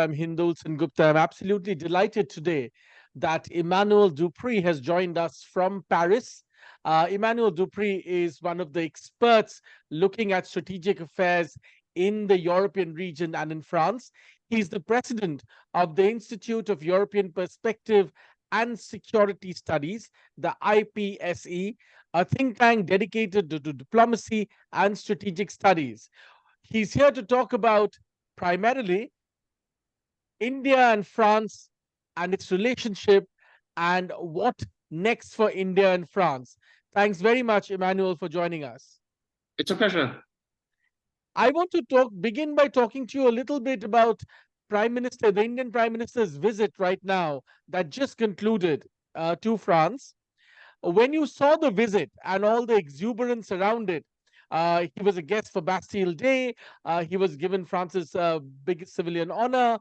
I'm Hindul Gupta. I'm absolutely delighted today that Emmanuel Dupree has joined us from Paris. Emmanuel Dupree is one of the experts looking at strategic affairs in the European region and in France. He's the president of the Institute of European Perspective and Security Studies, the IPSE, a think tank dedicated to diplomacy and strategic studies. He's here to talk about primarily India and France and its relationship and what next for India and France. Thanks very much, Emmanuel, for joining us. It's a pleasure. I want to begin by talking to you a little bit about the Indian Prime Minister's visit right now that just concluded to France. When you saw the visit and all the exuberance around it, he was a guest for Bastille Day. He was given France's biggest civilian honor.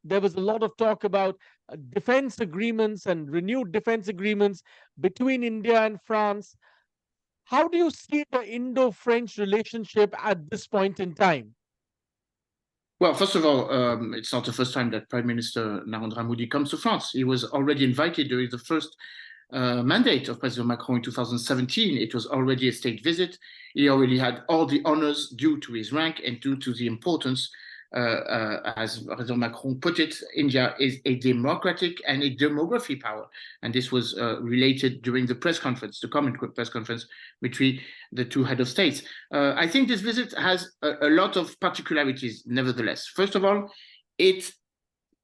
There was a lot of talk about defense agreements and renewed defense agreements between India and France. How do you see the Indo-French relationship at this point in time? Well, first of all, it's not the first time that Prime Minister Narendra Modi comes to France. He was already invited during the first mandate of President Macron in 2017. It was already a state visit. He already had all the honors due to his rank and due to the importance. As President Macron put it, India is a democratic and a demography power. And this was related during the press conference, the common press conference between the two head of states. I think this visit has a lot of particularities, nevertheless. First of all, it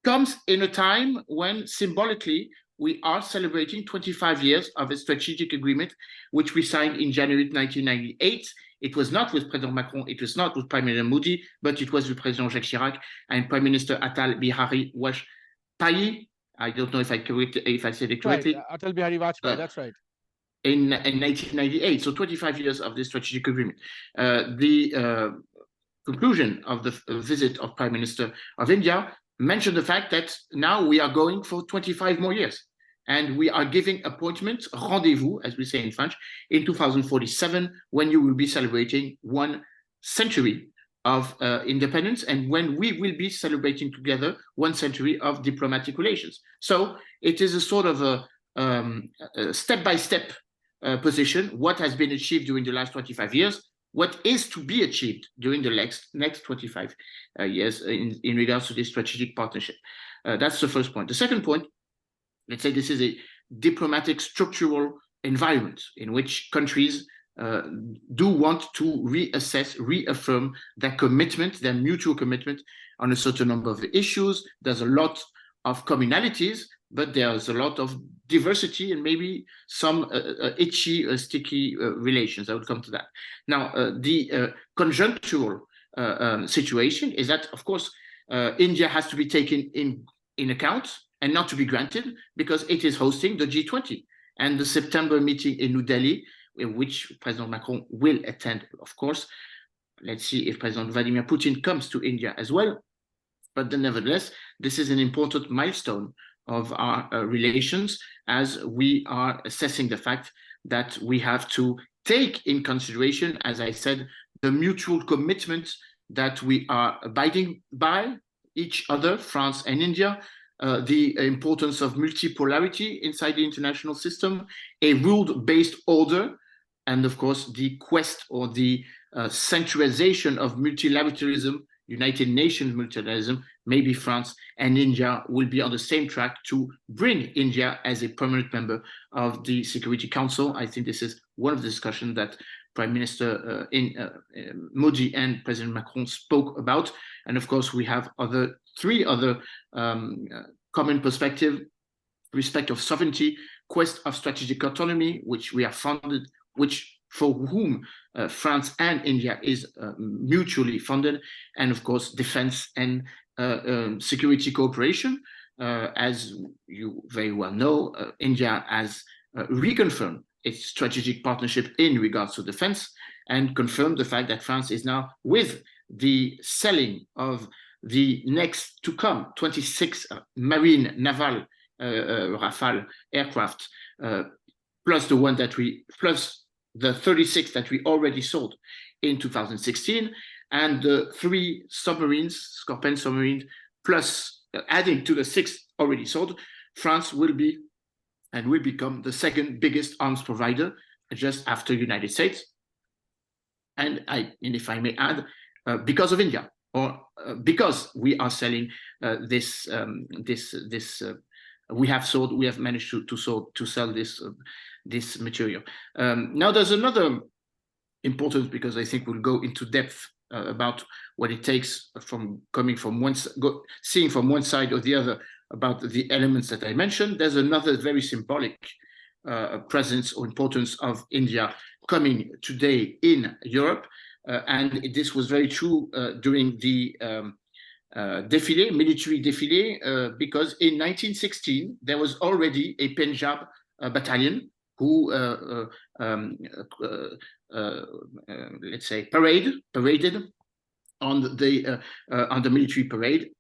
comes in a time when symbolically we are celebrating 25 years of a strategic agreement, which we signed in January 1998. It was not with President Macron, it was not with Prime Minister Modi, but it was with President Jacques Chirac and Prime Minister Atal Bihari Vajpayee. I don't know if I said it correctly. Right, Atal Bihari Vajpayee, that's right. In 1998, so 25 years of this strategic agreement. The conclusion of the visit of Prime Minister of India mentioned the fact that now we are going for 25 more years. And we are giving appointments, rendezvous, as we say in French, in 2047, when you will be celebrating 1 century of independence and when we will be celebrating together 1 century of diplomatic relations. So it is a sort of a step-by-step position, what has been achieved during the last 25 years, what is to be achieved during the next 25 years in regards to this strategic partnership. That's the first point. The second point, let's say this is a diplomatic structural environment in which countries do want to reaffirm their commitment, their mutual commitment on a certain number of issues. There's a lot of commonalities, but there's a lot of diversity and maybe some itchy, sticky relations. I will come to that. Now, the conjunctural situation is that, of course, India has to be taken in account and not to be granted because it is hosting the G20 and the September meeting in New Delhi, in which President Macron will attend, of course. Let's see if President Vladimir Putin comes to India as well. But then, nevertheless, this is an important milestone of our relations as we are assessing the fact that we have to take in consideration, as I said, the mutual commitment that we are abiding by each other, France and India, the importance of multipolarity inside the international system, a rule-based order, and of course, the quest or the centralization of multilateralism, United Nations multilateralism. Maybe France and India will be on the same track to bring India as a permanent member of the Security Council. I think this is one of the discussions that Prime Minister Modi and President Macron spoke about. And of course, we have three other common perspectives: respect of sovereignty, quest of strategic autonomy, which we are funded, for whom France and India is mutually funded, and of course, defense and security cooperation. As you very well know, India has reconfirmed its strategic partnership in regards to defense and confirmed the fact that France is now, with the selling of the next to come 26 marine naval Rafale aircraft, plus the 36 that we already sold in 2016, and the 3 submarines, Scorpion submarines, plus adding to the 6 already sold, France will be and will become the second biggest arms provider just after United States. And if I may add, because of India, or because we are selling we have managed to sell this material. Now there's another importance, because I think we'll go into depth about what it takes seeing from one side or the other about the elements that I mentioned. There's another very symbolic presence or importance of India coming today in Europe, and this was very true during the military défilé, because in 1916 there was already a Punjab battalion who let's say paraded on the military parade,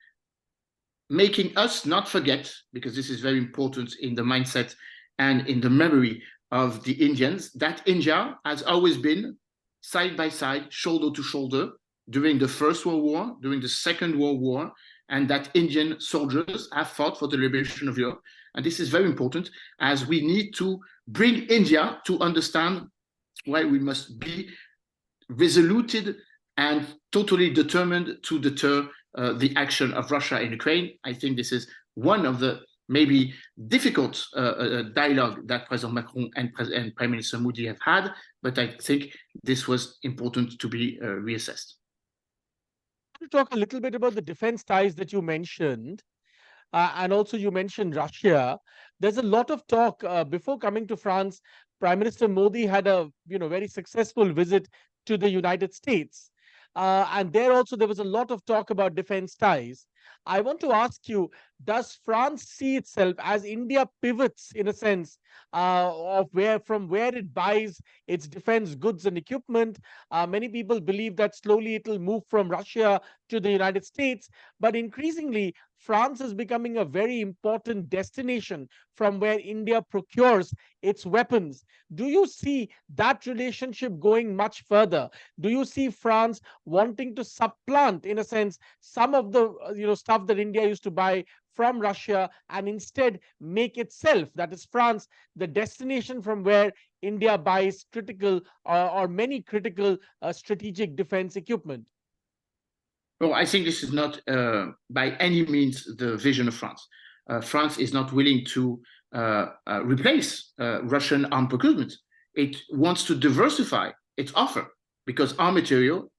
making us not forget, because this is very important in the mindset and in the memory of the Indians, that India has always been side by side, shoulder to shoulder, during the First World War, during the Second World War, and that Indian soldiers have fought for the liberation of Europe. And this is very important, as we need to bring India to understand why we must be resoluted and totally determined to deter the action of Russia in Ukraine. I think this is one of the maybe difficult dialogue that President Macron and Prime Minister Modi have had, but I think this was important to be reassessed. To talk a little bit about the defense ties that you mentioned, and also you mentioned Russia. There's a lot of talk before coming to France. Prime Minister Modi had a very successful visit to the United States, and there also there was a lot of talk about defense ties. I want to ask you, does France see itself as India pivots in a sense of from where it buys its defense goods and equipment? Many people believe that slowly it will move from Russia to the United States, but increasingly France is becoming a very important destination from where India procures its weapons. Do you see that relationship going much further? Do you see France wanting to supplant, in a sense, some of the stuff that India used to buy from Russia and instead make itself, that is France, the destination from where India buys critical or many critical strategic defense equipment? Well, I think this is not by any means the vision of France. France is not willing to replace Russian armed procurement. It wants to diversify its offer, because our material,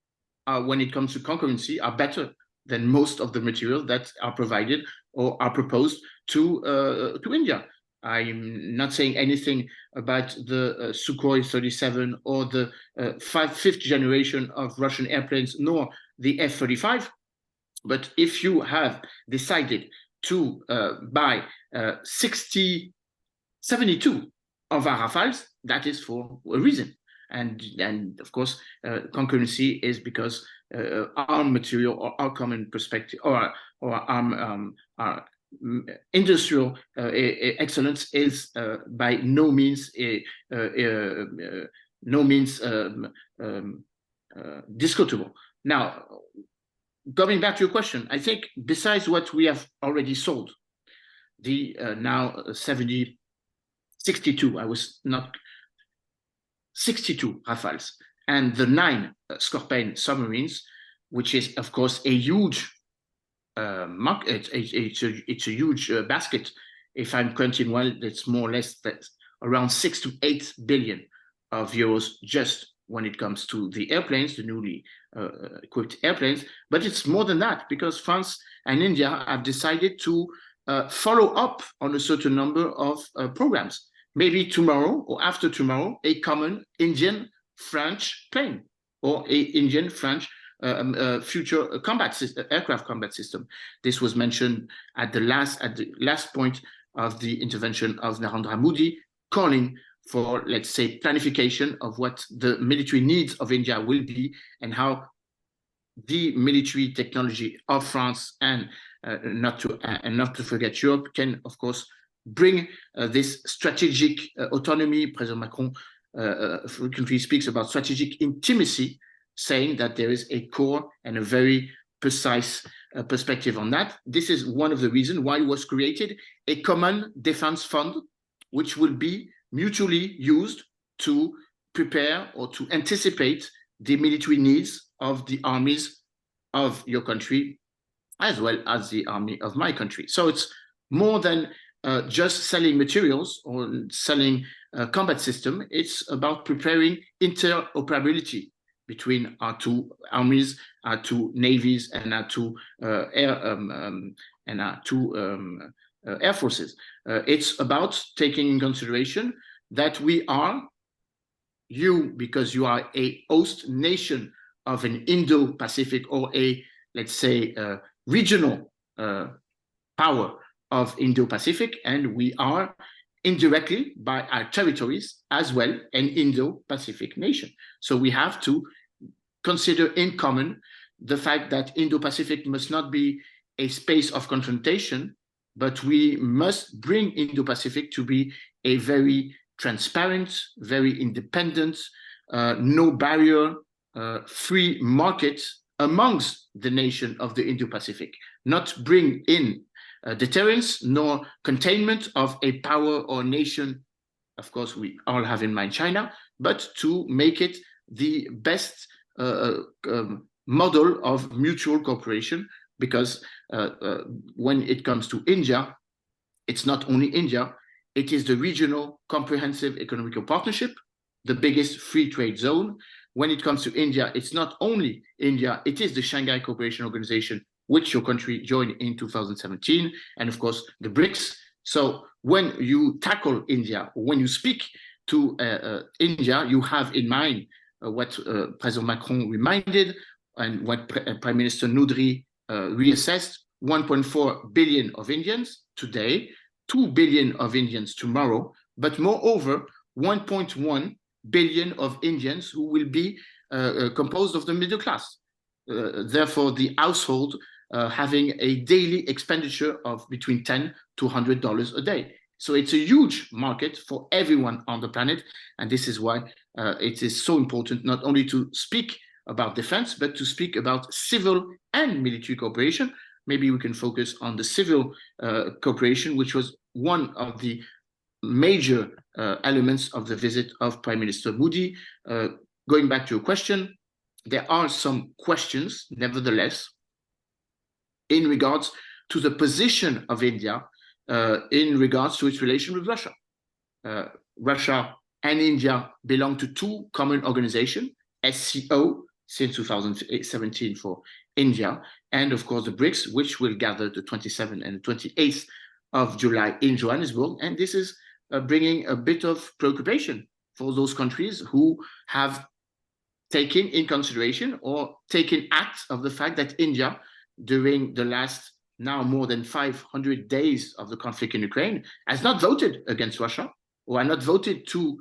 when it comes to concurrency, are better than most of the material that are provided or are proposed to India. I'm not saying anything about the Sukhoi 37 or the fifth generation of Russian airplanes, nor the F-35. But if you have decided to buy 72 of our Rafales, that is for a reason. And of course, concurrency is because our material or our common perspective or our industrial excellence is by no means discutable. Now, going back to your question, I think besides what we have already sold, the now 62, I was not 62 Rafales, and the 9 Scorpion submarines, which is of course a huge market. It's a huge basket. If I'm counting well, it's more or less that around 6 to 8 billion of euros just when it comes to the airplanes, the newly equipped airplanes. But it's more than that, because France and India have decided to follow up on a certain number of programs. Maybe tomorrow or after tomorrow, a common Indian-French plane or a Indian-French future aircraft combat system. This was mentioned at the last point of the intervention of Narendra Modi, calling for, let's say, planification of what the military needs of India will be, and how the military technology of France and not to forget Europe can, of course, bring this strategic autonomy. President Macron frequently speaks about strategic intimacy, saying that there is a core and a very precise perspective on that. This is one of the reasons why it was created a common defense fund, which will be mutually used to prepare or to anticipate the military needs of the armies of your country, as well as the army of my country. So it's more than just selling materials or selling a combat system. It's about preparing interoperability between our two armies, our two navies, and our two air forces. It's about taking in consideration that we are, you, because you are a host nation of an Indo-Pacific or a, let's say, regional power of Indo-Pacific, and we are indirectly by our territories as well an Indo-Pacific nation. So we have to consider in common the fact that Indo-Pacific must not be a space of confrontation, but we must bring Indo-Pacific to be a very transparent, very independent, no barrier, free market amongst the nation of the Indo-Pacific, not bring in deterrence nor containment of a power or nation. Of course, we all have in mind China, but to make it the best model of mutual cooperation, because when it comes to India, it's not only India, it is the regional comprehensive economic partnership, the biggest free trade zone. When it comes to India, it's not only India, it is the Shanghai Cooperation Organization, which your country joined in 2017, and of course the BRICS. So when you tackle India, when you speak to India, you have in mind what President Macron reminded and what Prime Minister Noudry reassessed: 1.4 billion of Indians today, 2 billion of Indians tomorrow, but moreover, 1.1 billion of Indians who will be composed of the middle class. Therefore, the household having a daily expenditure of between $10 to $100 a day. So it's a huge market for everyone on the planet. And this is why it is so important not only to speak about defense, but to speak about civil and military cooperation. Maybe we can focus on the civil cooperation, which was one of the major elements of the visit of Prime Minister Modi. Going back to your question, there are some questions, nevertheless, in regards to the position of India in regards to its relation with Russia. Russia and India belong to two common organizations, SCO since 2017 for India, and of course the BRICS, which will gather the 27th and 28th of July in Johannesburg. And this is bringing a bit of preoccupation for those countries who have taken in consideration or taken act of the fact that India, during the last now more than 500 days of the conflict in Ukraine, has not voted against Russia or has not voted to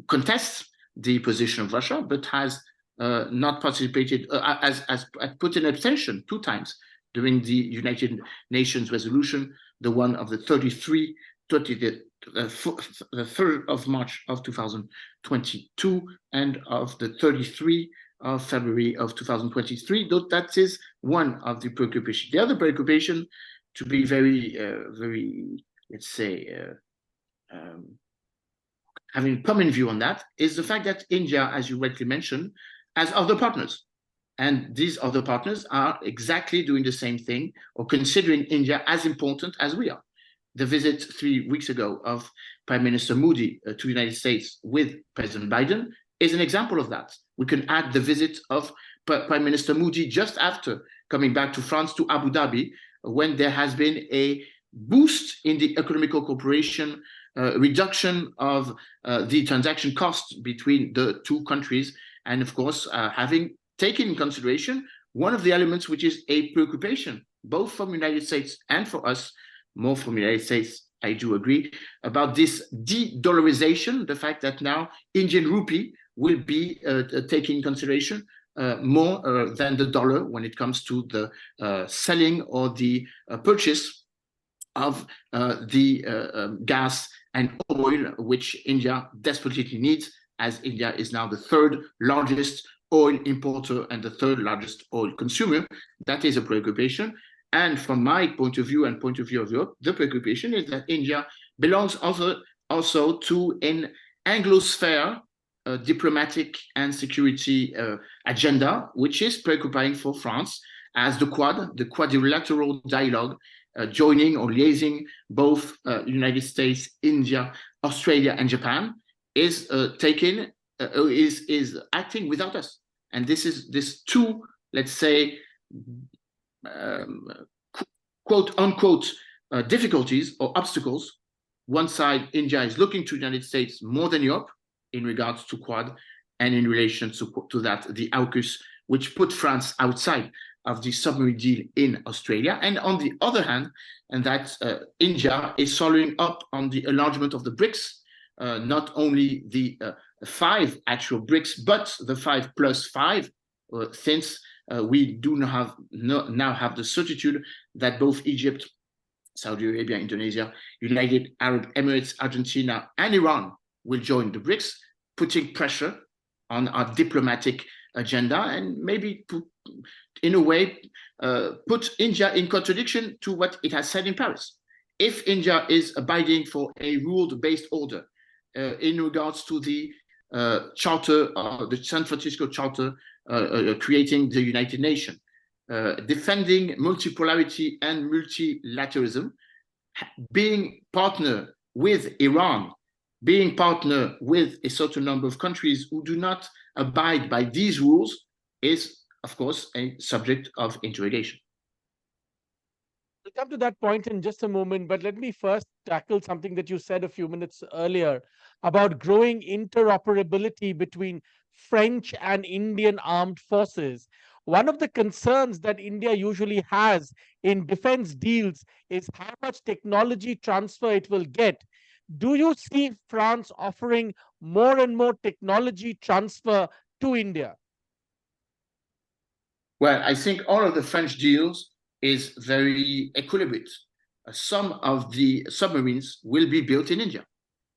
contest the position of Russia, but has not participated, has put an abstention 2 times during the United Nations resolution, the one of the 3rd of March of 2022 and of the 33 of February of 2023. That is one of the preoccupations. The other preoccupation, to be very, let's say, having a common view on that, is the fact that India, as you rightly mentioned, has other partners. And these other partners are exactly doing the same thing or considering India as important as we are. The visit 3 weeks ago of Prime Minister Modi to the United States with President Biden is an example of that. We can add the visit of Prime Minister Modi just after coming back to France, to Abu Dhabi, when there has been a boost in the economical cooperation, reduction of the transaction costs between the two countries, and of course, having taken in consideration one of the elements which is a preoccupation, both from the United States and for us, more from the United States, I do agree, about this de-dollarization, the fact that now Indian rupee will be taking in consideration more than the dollar when it comes to the selling or the purchase of the gas and oil, which India desperately needs, as India is now the 3rd largest oil importer and the third largest oil consumer. That is a preoccupation. And from my point of view and point of view of Europe, the preoccupation is that India belongs also to an Anglosphere diplomatic and security agenda, which is preoccupying for France as the quadrilateral dialogue, joining or liaising both United States, India, Australia, and Japan, is acting without us. And this two, let's say, quote unquote, difficulties or obstacles. One side, India is looking to the United States more than Europe in regards to Quad, and in relation to that, the AUKUS, which put France outside of the submarine deal in Australia. And on the other hand, and that India is following up on the enlargement of the BRICS, not only the 5 actual BRICS, but the 5+5, since we do now have the certitude that both Egypt, Saudi Arabia, Indonesia, United Arab Emirates, Argentina, and Iran will join the BRICS, putting pressure on our diplomatic agenda and maybe, in a way, put India in contradiction to what it has said in Paris. If India is abiding for a rule-based order in regards to the charter, the San Francisco Charter, creating the United Nations, defending multipolarity and multilateralism, being partner with Iran, being partner with a certain number of countries who do not abide by these rules, is, of course, a subject of interrogation. We'll come to that point in just a moment, but let me first tackle something that you said a few minutes earlier about growing interoperability between French and Indian armed forces. One of the concerns that India usually has in defense deals is how much technology transfer it will get. Do you see France offering more and more technology transfer to India? Well, I think all of the French deals is very equilibrated. Some of the submarines will be built in India.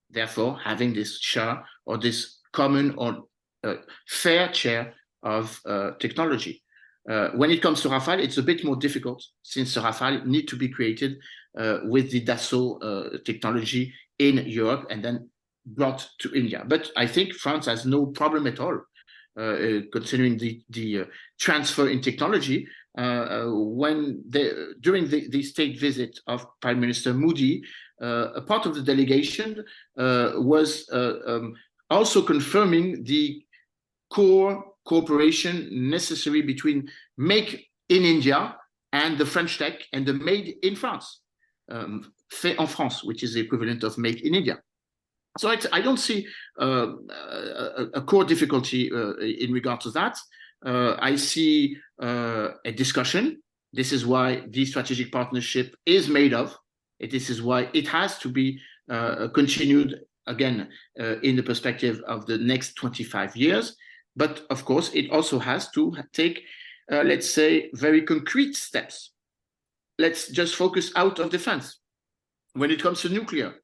Therefore, having this share or this common or fair share of technology. When it comes to Rafale, it's a bit more difficult, since the Rafale need to be created with the Dassault technology in Europe and then brought to India. But I think France has no problem at all considering the transfer in technology. During the state visit of Prime Minister Modi, a part of the delegation was also confirming the core cooperation necessary between Make in India and the French tech and the Made in France, Fait en France, which is the equivalent of Make in India. So I don't see a core difficulty in regard to that. I see a discussion. This is why the strategic partnership is made of. This is why it has to be continued, again, in the perspective of the next 25 years. But of course, it also has to take, let's say, very concrete steps. Let's just focus out of defense. When it comes to nuclear,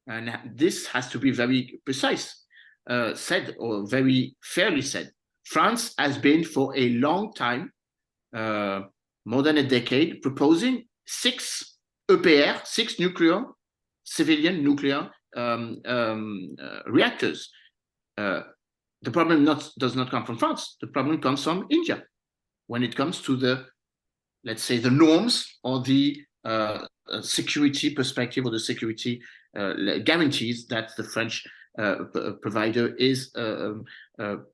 and this has to be very precise, said, or very fairly said, France has been for a long time, more than a decade, proposing 6 EPR, 6 nuclear, civilian nuclear reactors. The problem does not come from France. The problem comes from India when it comes to the, let's say, the norms or the security perspective or the security guarantees that the French provider is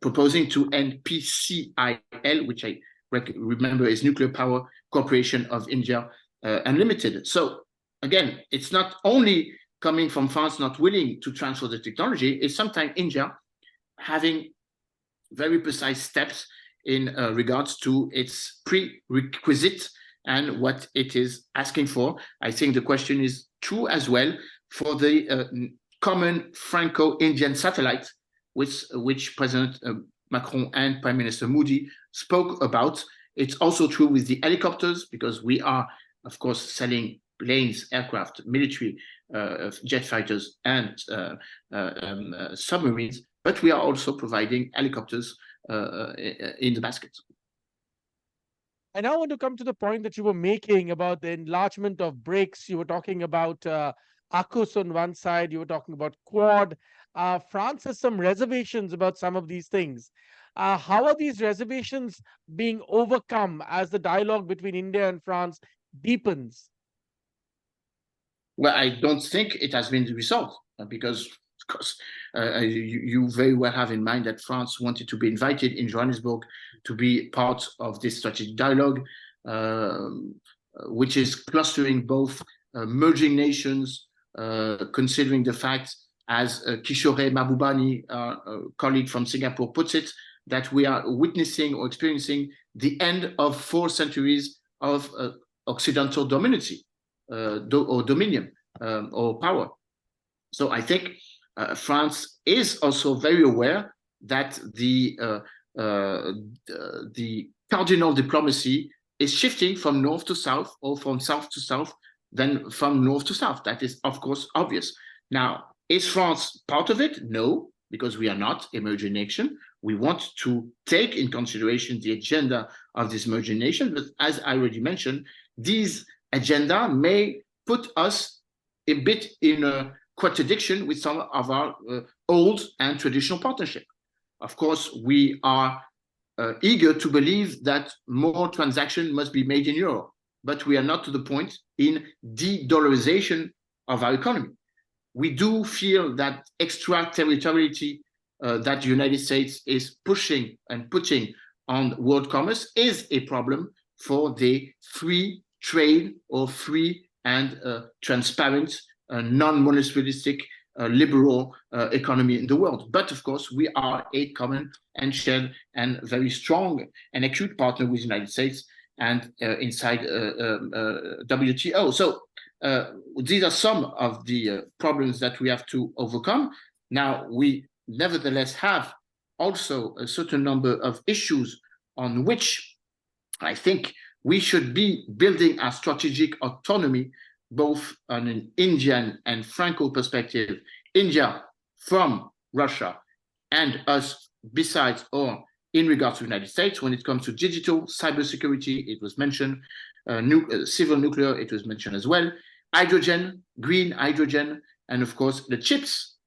proposing to NPCIL, which I remember is Nuclear Power Corporation of India Unlimited. So again, it's not only coming from France not willing to transfer the technology, it's sometimes India having very precise steps in regards to its prerequisite and what it is asking for. I think the question is true as well for the common Franco-Indian satellite, which President Macron and Prime Minister Modi spoke about. It's also true with the helicopters, because we are, of course, selling planes, aircraft, military jet fighters, and submarines, but we are also providing helicopters in the basket. I now want to come to the point that you were making about the enlargement of BRICS. You were talking about AUKUS on one side, you were talking about Quad. France has some reservations about some of these things. How are these reservations being overcome as the dialogue between India and France deepens? Well, I don't think it has been resolved because, of course, you very well have in mind that France wanted to be invited in Johannesburg to be part of this strategic dialogue, which is clustering both merging nations, considering the fact, as Kishore Mahbubani, a colleague from Singapore, puts it, that we are witnessing or experiencing the end of 4 centuries of Occidental dominancy. Or dominion or power. So I think France is also very aware that the cardinal diplomacy is shifting from north to south or from south to south, then from north to south. That is, of course, obvious. Now, is France part of it? No, because we are not a merging nation. We want to take in consideration the agenda of this merging nation, but as I already mentioned, these agenda may put us a bit in a contradiction with some of our old and traditional partnership. Of course, we are eager to believe that more transaction must be made in euro, but we are not to the point in de-dollarization of our economy. We do feel that extraterritoriality that the United States is pushing and putting on world commerce is a problem for the free trade or free and transparent, non-monopolistic, liberal economy in the world. But of course, we are a common and shared and very strong and acute partner with the United States and inside WTO. So these are some of the problems that we have to overcome. Now, we nevertheless have also a certain number of issues on which I think we should be building our strategic autonomy, both on an Indian and Franco perspective, India from Russia and us besides or in regards to the United States. When it comes to digital, cybersecurity, it was mentioned, civil nuclear, it was mentioned as well, hydrogen, green hydrogen, and of course the chips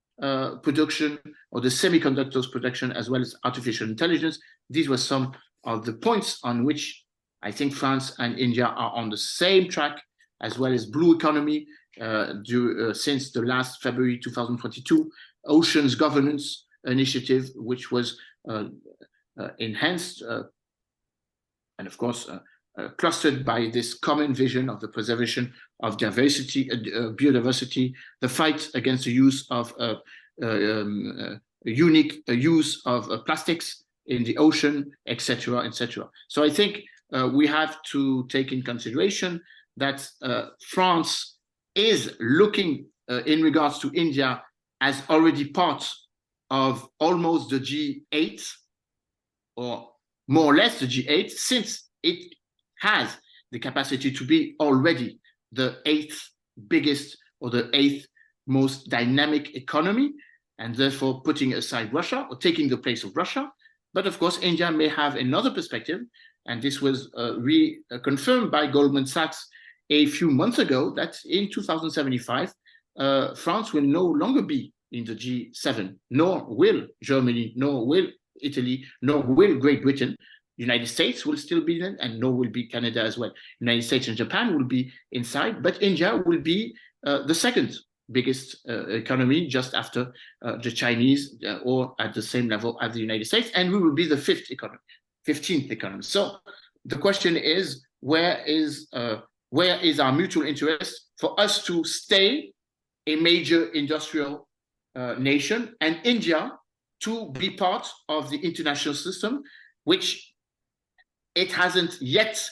production or the semiconductors production, as well as artificial intelligence. These were some of the points on which I think France and India are on the same track, as well as blue economy since the last February 2022 Oceans Governance Initiative, which was enhanced and of course clustered by this common vision of the preservation of diversity, biodiversity, the fight against the use of unique use of plastics in the ocean, etc., etc. So I think we have to take in consideration that France is looking in regards to India as already part of almost the G8, or more or less the G8, since it has the capacity to be already the 8th biggest or the 8th most dynamic economy, and therefore putting aside Russia or taking the place of Russia. But of course, India may have another perspective, and this was reconfirmed by Goldman Sachs a few months ago, that in 2075, France will no longer be in the G7, nor will Germany, nor will Italy, nor will Great Britain. United States will still be in, and nor will be Canada as well. United States and Japan will be inside, but India will be the second biggest economy, just after the Chinese, or at the same level as the United States, and we will be the 15th economy. So the question is, where is our mutual interest for us to stay a major industrial nation, and India to be part of the international system, which it hasn't yet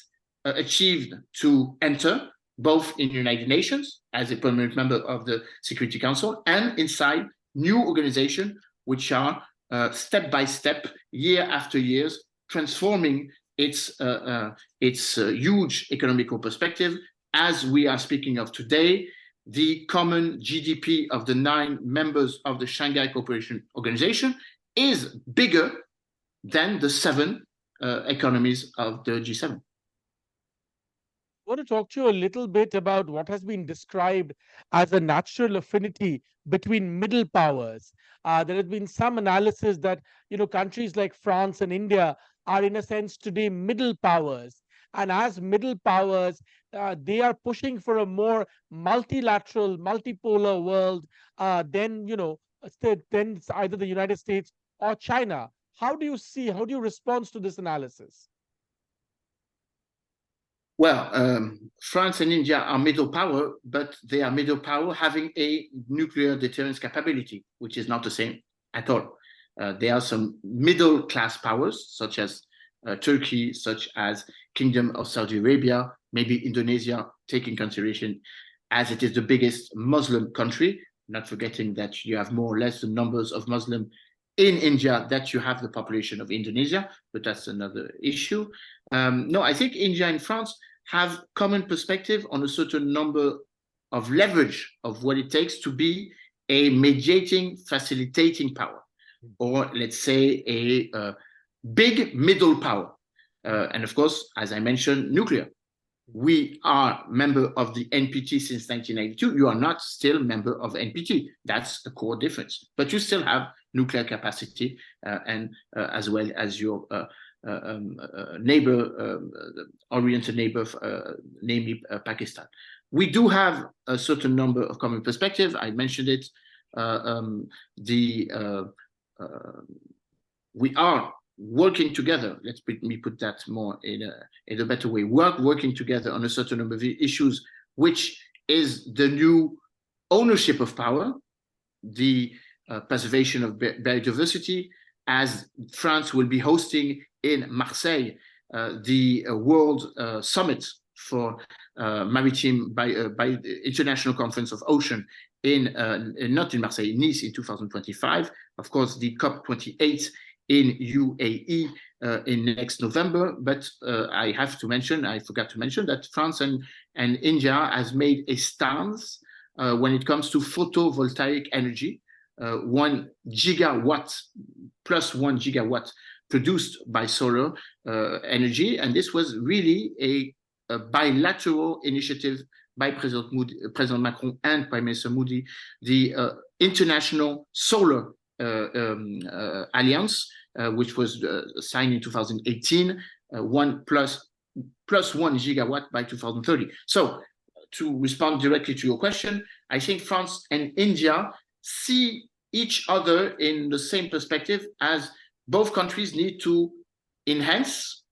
achieved to enter, both in the United Nations as a permanent member of the Security Council and inside new organizations, which are step by step, year after year, transforming its huge economical perspective. As we are speaking of today, the common GDP of the 9 members of the Shanghai Cooperation Organization is bigger than the 7 economies of the G7. I want to talk to you a little bit about what has been described as a natural affinity between middle powers. There has been some analysis that countries like France and India are, in a sense, today middle powers, and as middle powers, they are pushing for a more multilateral, multipolar world than than it's either the United States or China. How do you see? How do you respond to this analysis? Well, France and India are middle power, but they are middle power having a nuclear deterrence capability, which is not the same at all. There are some middle class powers, such as Turkey, such as Kingdom of Saudi Arabia, maybe Indonesia, taking consideration as it is the biggest Muslim country, not forgetting that you have more or less the numbers of Muslim in India that you have the population of Indonesia, but that's another issue. No, I think India and France have common perspective on a certain number of leverage of what it takes to be a mediating, facilitating power, or let's say a big middle power. And of course, as I mentioned, nuclear. We are member of the NPT since 1992. You are not still member of NPT. That's a core difference. But you still have nuclear capacity and as well as your neighbor, oriented neighbor, namely Pakistan. We do have a certain number of common perspectives. I mentioned it. We are working together. Let me put that more in a better way. Working together on a certain number of issues, which is the new ownership of power, the preservation of biodiversity, as France will be hosting in Marseille the World Summit for Maritime by International Conference of Ocean not in Marseille, Nice in 2025. Of course, the COP28 in UAE in next November. But I forgot to mention that France and India has made a stance when it comes to photovoltaic energy. 1 gigawatt plus 1 gigawatt produced by solar energy. And this was really a bilateral initiative by President Macron and Prime Minister Modi, the International Solar Alliance, which was signed in 2018, 1 plus 1 gigawatt by 2030. So to respond directly to your question, I think France and India see each other in the same perspective, as both countries need to enhance,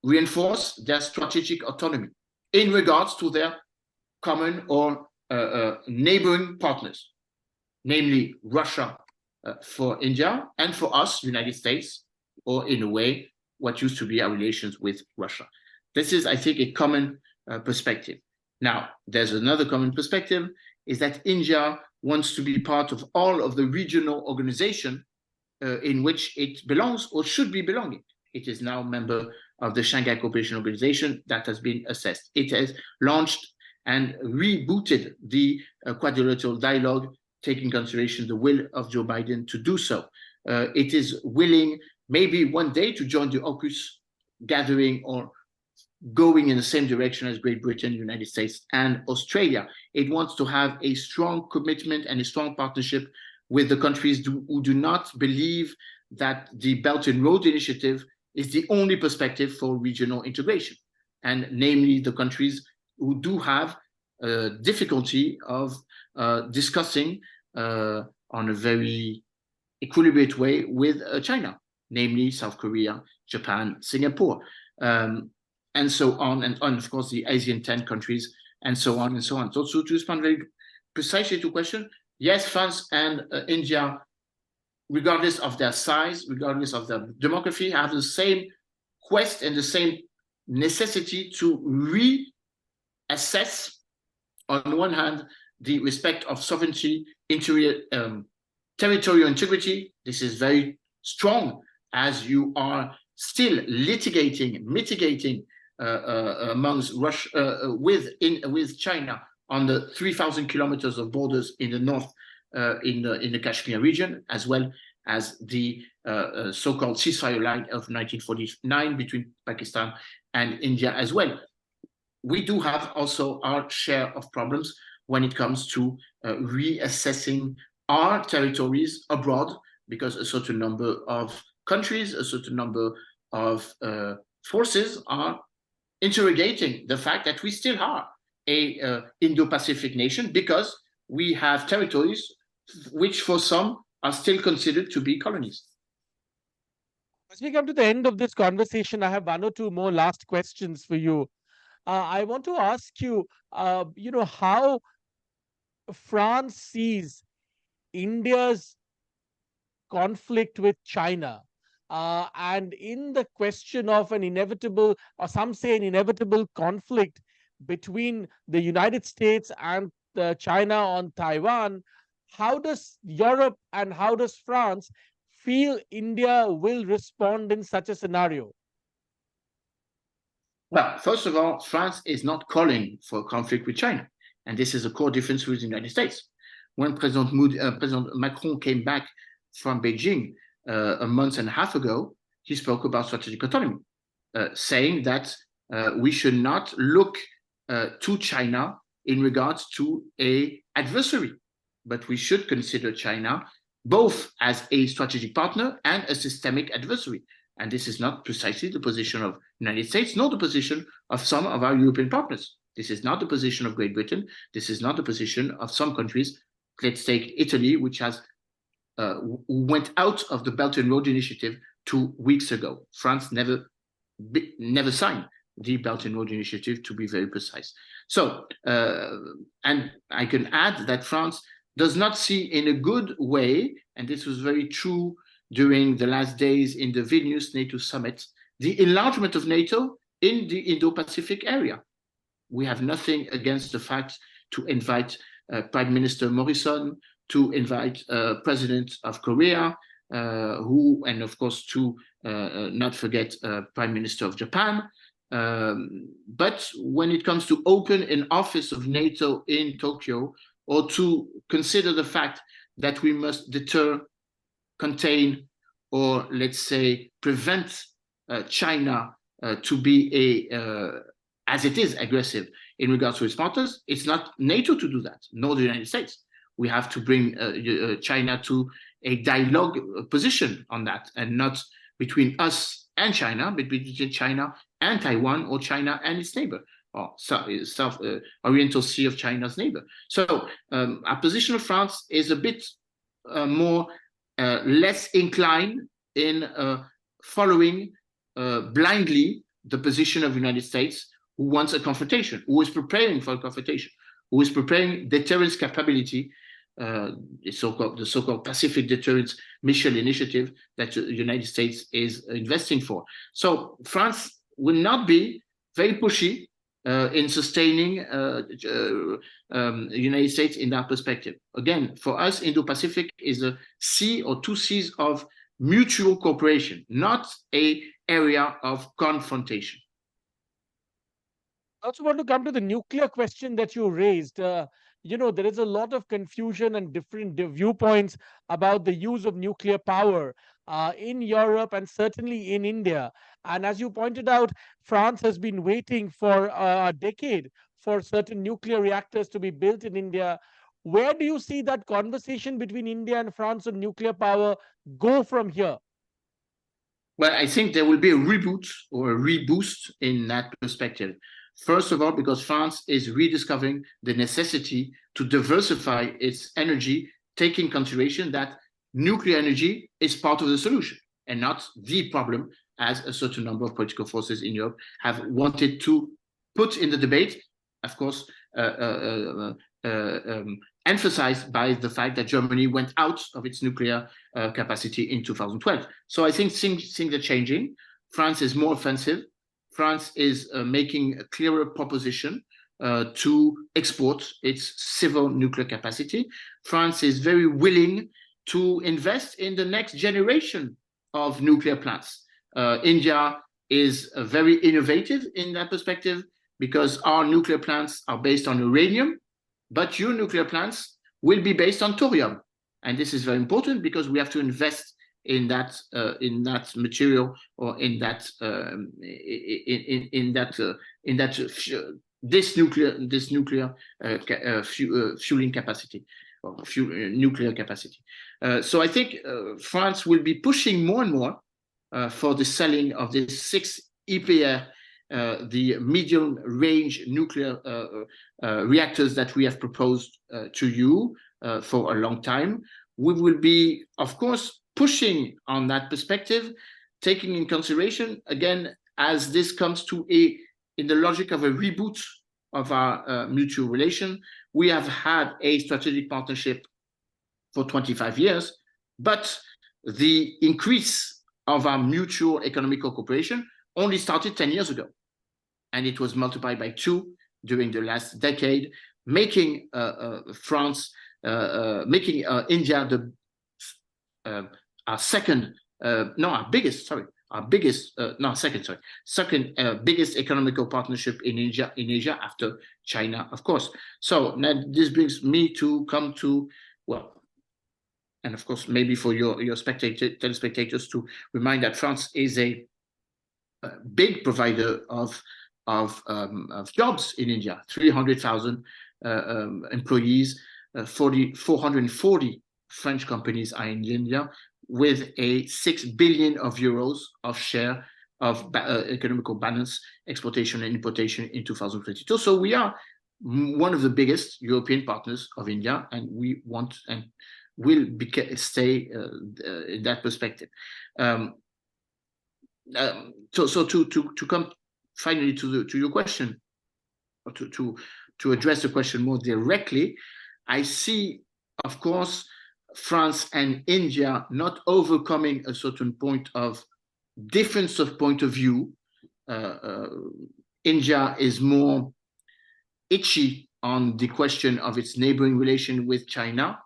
reinforce their strategic autonomy in regards to their common or neighboring partners, namely Russia for India, and for us, United States, or in a way, what used to be our relations with Russia. This is, I think, a common perspective. Now, there's another common perspective, is that India wants to be part of all of the regional organization in which it belongs or should be belonging. It is now a member of the Shanghai Cooperation Organization that has been assessed. It has launched and rebooted the quadrilateral dialogue, taking consideration the will of Joe Biden to do so. It is willing maybe one day to join the AUKUS gathering or going in the same direction as Great Britain, United States, and Australia. It wants to have a strong commitment and a strong partnership with the countries who do not believe that the Belt and Road Initiative is the only perspective for regional integration, and namely the countries who do have difficulty of discussing on a very equilibrated way with China, namely South Korea, Japan, Singapore, and so on, and of course the Asian 10 countries, and so on and so on. So to respond very precisely to the question, yes, France and India, regardless of their size, regardless of their demography, have the same quest and the same necessity to reassess, on one hand, the respect of sovereignty, territorial integrity. This is very strong, as you are still mitigating amongst Russia with China on the 3,000 kilometers of borders in the north, in the Kashmir region, as well as the so-called ceasefire line of 1949 between Pakistan and India as well. We do have also our share of problems when it comes to reassessing our territories abroad, because a certain number of countries, a certain number of forces are interrogating the fact that we still are a Indo-Pacific nation, because we have territories which for some are still considered to be colonies. As we come to the end of this conversation, I have one or two more last questions for you. I want to ask you, how France sees India's conflict with China. And in the question of an inevitable, or some say an inevitable conflict between the United States and China on Taiwan, how does Europe and how does France feel India will respond in such a scenario? Well, first of all, France is not calling for a conflict with China. And this is a core difference with the United States. When President Macron came back from Beijing a month and a half ago, he spoke about strategic autonomy, saying that we should not look to China in regards to an adversary, but we should consider China both as a strategic partner and a systemic adversary. And this is not precisely the position of the United States, nor the position of some of our European partners. This is not the position of Great Britain. This is not the position of some countries. Let's take Italy, which has went out of the Belt and Road Initiative 2 weeks ago. France never signed the Belt and Road Initiative, to be very precise. So, and I can add that France does not see in a good way, and this was very true during the last days in the Vilnius NATO summit, the enlargement of NATO in the Indo-Pacific area. We have nothing against the fact to invite Prime Minister Morrison, to invite President of Korea, and of course to not forget Prime Minister of Japan. But when it comes to open an office of NATO in Tokyo, or to consider the fact that we must deter, contain, or let's say prevent China to be as it is, aggressive in regards to its partners, it's not NATO to do that, nor the United States. We have to bring China to a dialogue position on that, and not between us and China, but between China and Taiwan, or China and its neighbor, or South Oriental Sea of China's neighbor. So our position of France is a bit more less inclined in following blindly the position of the United States, who wants a confrontation, who is preparing for a confrontation, who is preparing deterrence capability, the so-called Pacific Deterrence Mission Initiative that the United States is investing for. So France will not be very pushy in sustaining the United States in that perspective. Again, for us, Indo-Pacific is a sea or two seas of mutual cooperation, not an area of confrontation. I also want to come to the nuclear question that you raised. There is a lot of confusion and different viewpoints about the use of nuclear power in Europe and certainly in India. And as you pointed out, France has been waiting for a decade for certain nuclear reactors to be built in India. Where do you see that conversation between India and France on nuclear power go from here? Well, I think there will be a reboot or a reboost in that perspective. First of all, because France is rediscovering the necessity to diversify its energy, taking consideration that nuclear energy is part of the solution and not the problem, as a certain number of political forces in Europe have wanted to put in the debate, of course, emphasized by the fact that Germany went out of its nuclear capacity in 2012. So I think things are changing. France is more offensive. France is making a clearer proposition to export its civil nuclear capacity. France is very willing to invest in the next generation of nuclear plants. India is very innovative in that perspective, because our nuclear plants are based on uranium, but your nuclear plants will be based on thorium. And this is very important because we have to invest in that material, or in that this nuclear fueling capacity, or nuclear capacity. So I think France will be pushing more and more for the selling of this 6 EPR, the medium-range nuclear reactors that we have proposed to you for a long time. We will be, of course, pushing on that perspective, taking in consideration, again, as this comes to in the logic of a reboot of our mutual relation. We have had a strategic partnership for 25 years, but the increase of our mutual economic cooperation only started 10 years ago. And it was multiplied by 2 during the last decade, making France, making India our second, our biggest economical partnership in Asia after China, of course. So now this brings me to come to, well, and of course, maybe for your telespectators, to remind that France is a big provider of jobs in India. 300,000 employees, 440 French companies are in India, with a 6 billion euros of share of economical balance, exportation and importation in 2022. So we are one of the biggest European partners of India, and we want and will stay in that perspective. So to come finally to your question, or to address the question more directly, I see, of course, France and India not overcoming a certain point of difference of point of view. India is more itchy on the question of its neighboring relation with China,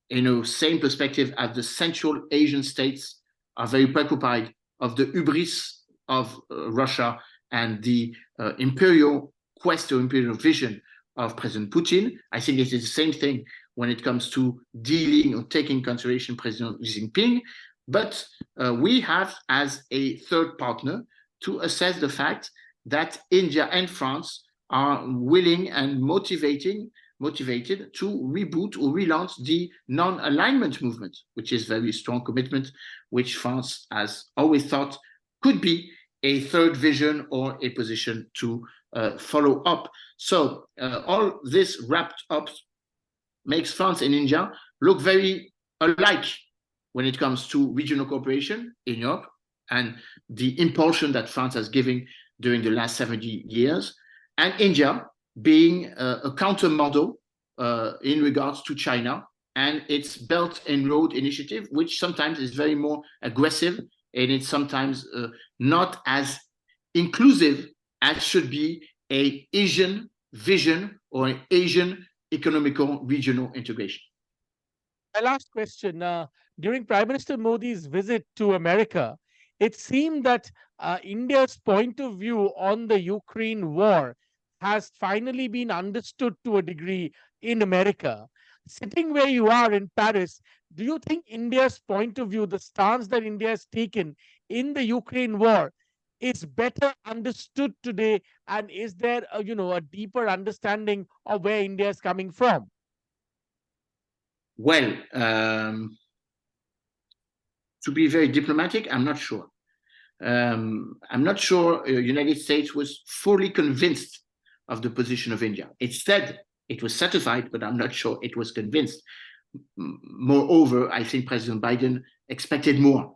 in a same perspective as the Central Asian states are very preoccupied of the hubris of Russia and the imperial quest or imperial vision of President Putin. I think it is the same thing when it comes to dealing or taking consideration President Xi Jinping. But we have, as a third partner, to assess the fact that India and France are willing and motivated to reboot or relaunch the non-alignment movement, which is very strong commitment, which France has always thought could be a third vision or a position to follow up. So all this wrapped up makes France and India look very alike when it comes to regional cooperation in Europe and the impulsion that France has given during the last 70 years, and India being a counter model in regards to China and its Belt and Road Initiative, which sometimes is very more aggressive, and it's sometimes not as inclusive as should be an Asian vision or an Asian economical regional integration. My last question. During Prime Minister Modi's visit to America, it seemed that India's point of view on the Ukraine war has finally been understood to a degree in America. Sitting where you are in Paris, do you think India's point of view, the stance that India has taken in the Ukraine war, is better understood today? And is there a deeper understanding of where India is coming from? Well, to be very diplomatic, I'm not sure. I'm not sure the United States was fully convinced of the position of India. It said it was satisfied, but I'm not sure it was convinced. Moreover, I think President Biden expected more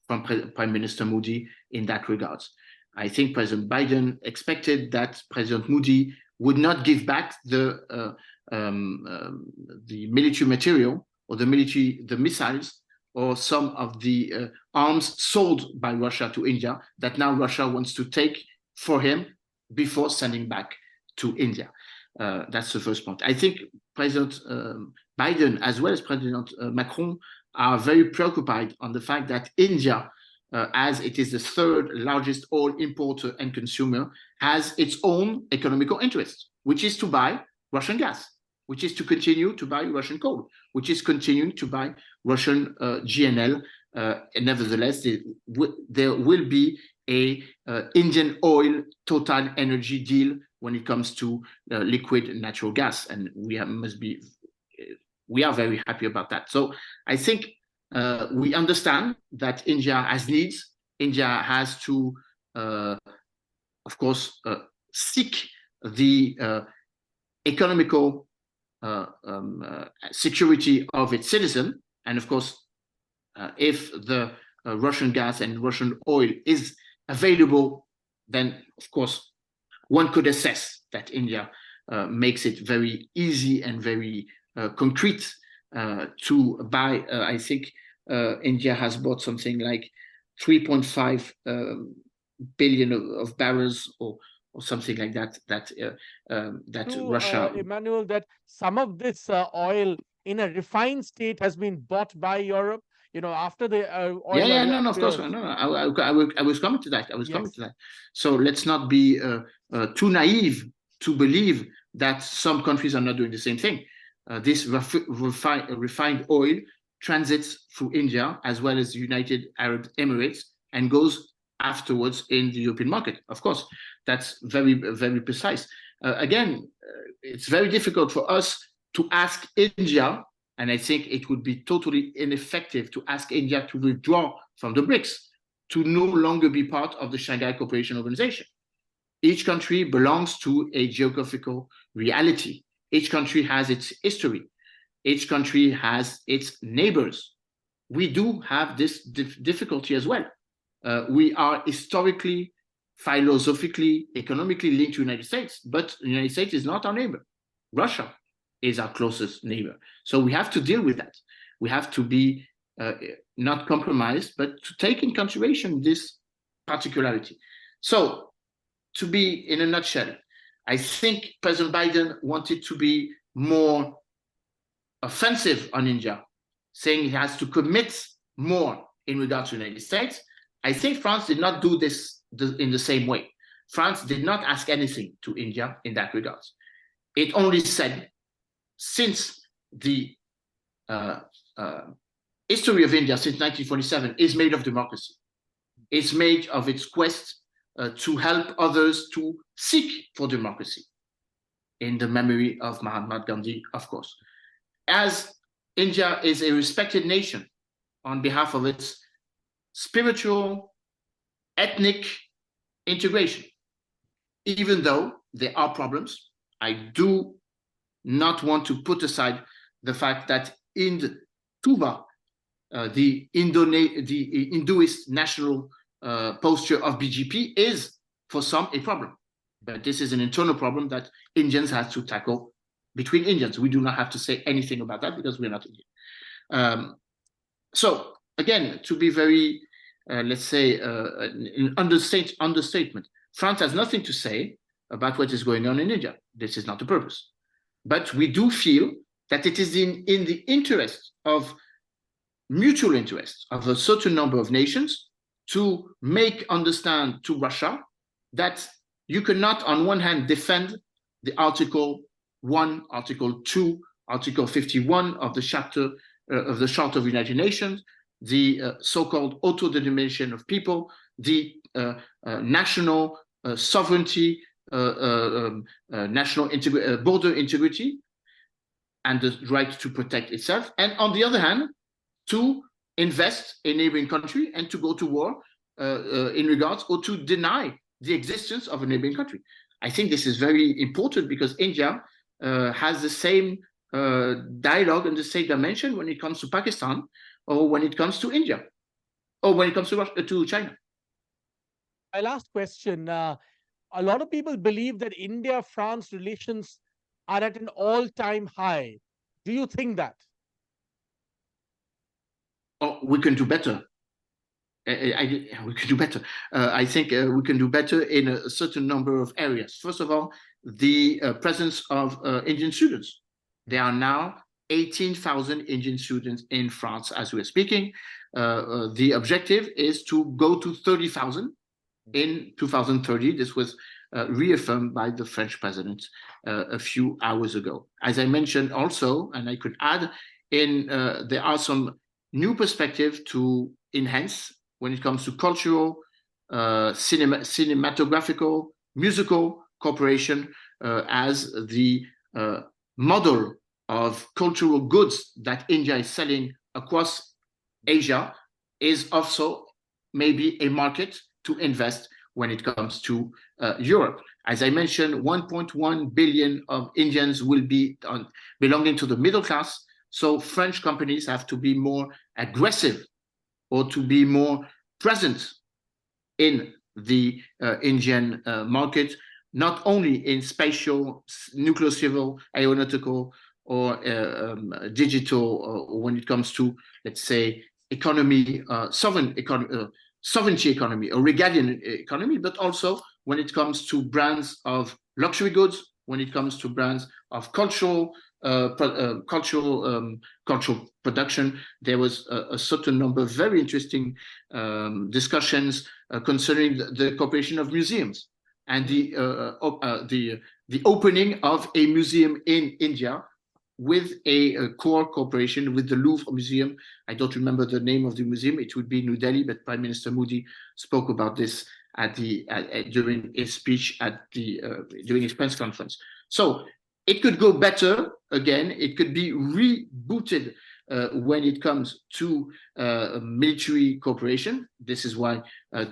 from Prime Minister Modi in that regard. I think President Biden expected that President Modi would not give back the military material or the missiles or some of the arms sold by Russia to India that now Russia wants to take for him before sending back to India. That's the first point. I think President Biden, as well as President Macron, are very preoccupied on the fact that India, as it is the third largest oil importer and consumer, has its own economical interest, which is to buy Russian gas. which is to continue to buy Russian coal, which is continuing to buy Russian GNL. And nevertheless, there will be a Indian oil Total energy deal when it comes to liquid natural gas, and we are very happy about that. So I think we understand that India has needs. India has to, of course, seek the economical security of its citizen. And of course, if the Russian gas and Russian oil is available, then of course one could assess that India makes it very easy and very concrete to buy. I think India has bought something like 3.5 billion of barrels or something like that. Russia, Emmanuel, that some of this oil in a refined state has been bought by Europe. After the oil. No, of course, no. I was coming to that. Coming to that. So let's not be too naive to believe that some countries are not doing the same thing. This refined oil transits through India as well as the United Arab Emirates and goes afterwards in the European market. Of course, that's very, very precise. Again, it's very difficult for us to ask India, and I think it would be totally ineffective to ask India to withdraw from the BRICS, to no longer be part of the Shanghai Cooperation Organization. Each country belongs to a geographical reality. Each country has its history. Each country has its neighbors. We do have this difficulty as well. We are historically, philosophically, economically linked to the United States, but the United States is not our neighbor. Russia is our closest neighbor. So we have to deal with that. We have to be not compromised, but to take in consideration this particularity. So to be in a nutshell, I think President Biden wanted to be more offensive on India, saying he has to commit more in regard to the United States. I think France did not do this in the same way. France did not ask anything to India in that regard. It only said, since the history of India since 1947 is made of democracy, it's made of its quest to help others to seek for democracy, in the memory of Mahatma Gandhi, of course. As India is a respected nation on behalf of its spiritual, ethnic integration, even though there are problems, I do not want to put aside the fact that in Tuva, the Hinduist national posture of BJP is, for some, a problem. But this is an internal problem that Indians have to tackle between Indians. We do not have to say anything about that because we're not Indian. So again, to be very, let's say, an understatement, France has nothing to say about what is going on in India. This is not the purpose. But we do feel that it is in the interest of mutual interest of a certain number of nations to make understand to Russia that you cannot, on one hand, defend the Article 1, Article 2, Article 51 of the Charter of the United Nations, the so-called autodetermination of people, the national sovereignty, national border integrity, and the right to protect itself, and on the other hand, to invest in a neighboring country and to go to war in regards, or to deny the existence of a neighboring country. I think this is very important because India has the same dialogue and the same dimension when it comes to Pakistan, or when it comes to India, or when it comes to China. My last question, a lot of people believe that India-France relations are at an all-time high. Do you think that? Oh, we can do better. We can do better. I think we can do better in a certain number of areas. First of all, the presence of Indian students. There are now 18,000 Indian students in France as we're speaking. The objective is to go to 30,000 in 2030. This was reaffirmed by the French president a few hours ago. As I mentioned also, and I could add, there are some new perspectives to enhance when it comes to cultural, cinematographical, musical cooperation as the model of cultural goods that India is selling across Asia is also maybe a market to invest when it comes to Europe. As I mentioned, 1.1 billion of Indians will be belonging to the middle class. So French companies have to be more aggressive or to be more present in the Indian market, not only in spatial, nuclear, civil, aeronautical, or digital, or when it comes to, let's say, economy, sovereignty economy, or regalian economy, but also when it comes to brands of luxury goods, when it comes to brands of cultural production. There was a certain number of very interesting discussions concerning the cooperation of museums and the opening of a museum in India with a core cooperation with the Louvre Museum. I don't remember the name of the museum. It would be New Delhi, but Prime Minister Modi spoke about this during his speech during his press conference. So it could go better again. It could be rebooted when it comes to military cooperation. This is why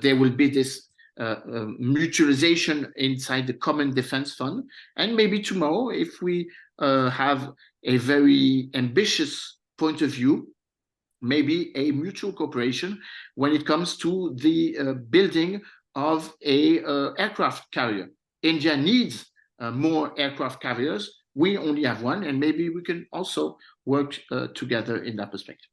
there will be this mutualization inside the Common Defense Fund. And maybe tomorrow, if we have a very ambitious point of view, maybe a mutual cooperation when it comes to the building of a aircraft carrier. India needs more aircraft carriers. We only have one, and maybe we can also work together in that perspective.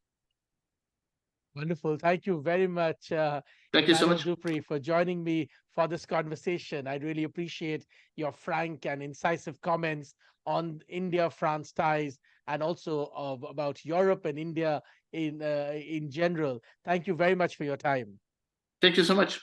Wonderful. Thank you very much, Thank you so Emmanuel much. Dupree, for joining me for this conversation. I really appreciate your frank and incisive comments on India-France ties and also about Europe and India in general. Thank you very much for your time. Thank you so much.